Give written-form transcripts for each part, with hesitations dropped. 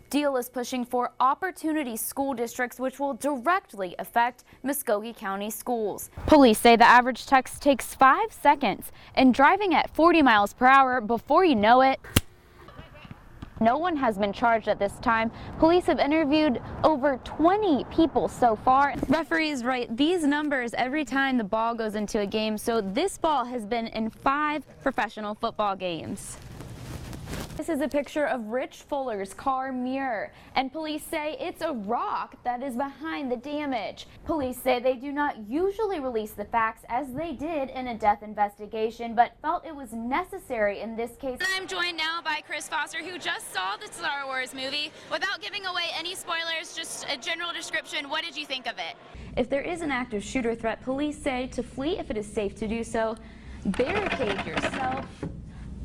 Deal is pushing for opportunity school districts, which will directly affect Muskogee County schools. Police say the average text takes 5 seconds, and driving at 40 miles per hour, before you know it, no one has been charged at this time. Police have interviewed over 20 people so far. Referees write these numbers every time the ball goes into a game, so this ball has been in 5 professional football games. This is a picture of Rich Fuller's car mirror, and police say it's a rock that is behind the damage. Police say they do not usually release the facts as they did in a death investigation, but felt it was necessary in this case. I'm joined now by Chris Foster, who just saw the Star Wars movie. Without giving away any spoilers, just a general description, what did you think of it? If there is an active shooter threat, police say to flee if it is safe to do so, barricade yourself,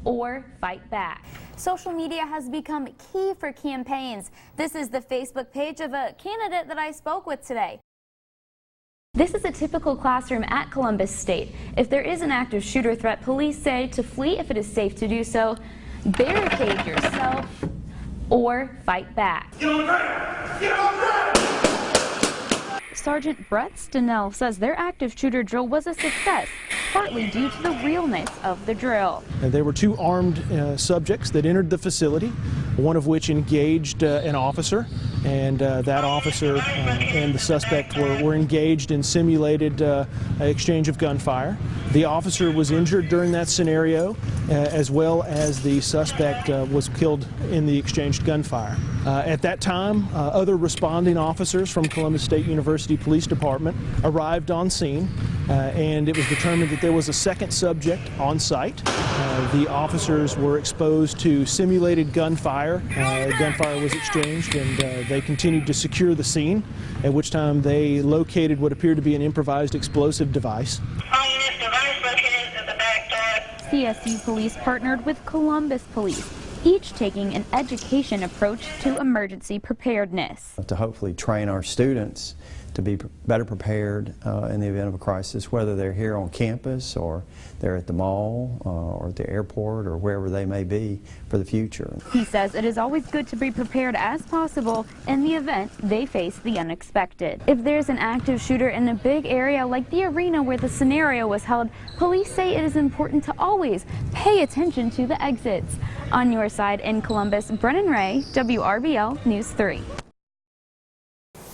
or fight back. Social media has become key for campaigns. This is the Facebook page of a candidate that I spoke with today. This is a typical classroom at Columbus State. If there is an active shooter threat, police say to flee if it is safe to do so, barricade yourself, or fight back. Get on the ground! Get on the ground! Sergeant Brett Stenell says their active shooter drill was a success, partly due to the realness of the drill. There were 2 armed subjects that entered the facility, one of which engaged an officer, and that officer and the suspect were engaged in simulated exchange of gunfire. The officer was injured during that scenario, as well as the suspect was killed in the exchanged gunfire. At that time, other responding officers from Columbus State University Police Department arrived on scene, and it was determined that there was a second subject on site. The officers were exposed to simulated gunfire. Gunfire was exchanged, and they continued to secure the scene, at which time they located what appeared to be an improvised explosive device. CSU police partnered with Columbus Police, each taking an education approach to emergency preparedness. To hopefully train our students to be better prepared in the event of a crisis, whether they're here on campus or they're at the mall or at the airport or wherever they may be for the future. He says it is always good to be prepared as possible in the event they face the unexpected. If there's an active shooter in a big area like the arena where the scenario was held, police say it is important to always pay attention to the exits. On your side in Columbus, Brennan Ray, WRBL News 3.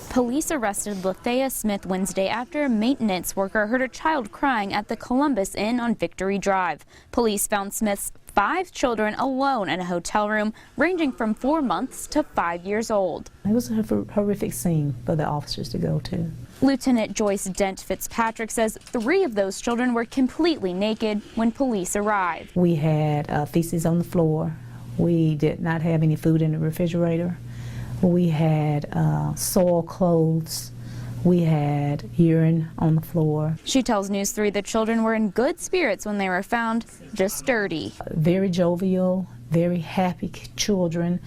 Police arrested Lathea Smith Wednesday after a maintenance worker heard a child crying at the Columbus Inn on Victory Drive. Police found Smith's 5 children alone in a hotel room ranging from 4 months to 5 years old. It was a horrific scene for the officers to go to. Lieutenant Joyce Dent Fitzpatrick says 3 of those children were completely naked when police arrived. We had feces on the floor. We did not have any food in the refrigerator. We had soiled clothes. We had urine on the floor. She tells News 3 the children were in good spirits when they were found, just dirty. Very jovial, very happy children.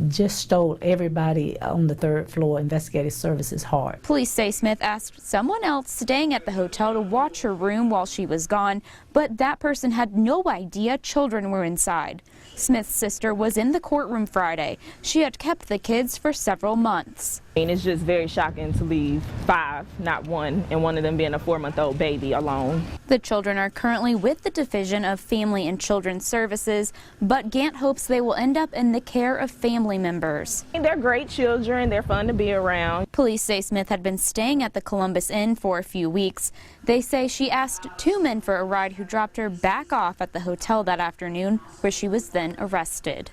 Just stole everybody on the 3rd floor investigative services heart. Police say Smith asked someone else staying at the hotel to watch her room while she was gone, but that person had no idea children were inside. Smith's sister was in the courtroom Friday. She had kept the kids for several months. It's just very shocking to leave 5, not 1, and one of them being a 4-month-old baby alone. The children are currently with the Division of Family and Children's Services, but Gant hopes they will end up in the care of family members. They're great children. They're fun to be around. Police say Smith had been staying at the Columbus Inn for a few weeks. They say she asked 2 men for a ride who dropped her back off at the hotel that afternoon, where she was then arrested.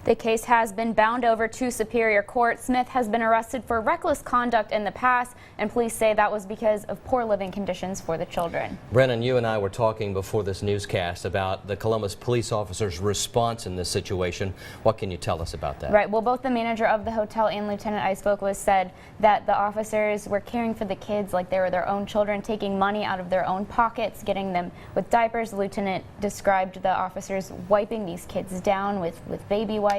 The case has been bound over to Superior Court. Smith has been arrested for reckless conduct in the past, and police say that was because of poor living conditions for the children. Brennan, you and I were talking before this newscast about the Columbus police officers' response in this situation. What can you tell us about that? Right. Well, both the manager of the hotel and lieutenant I spoke with said that the officers were caring for the kids like they were their own children, taking money out of their own pockets, getting them with diapers. The lieutenant described the officers wiping these kids down with baby wipes.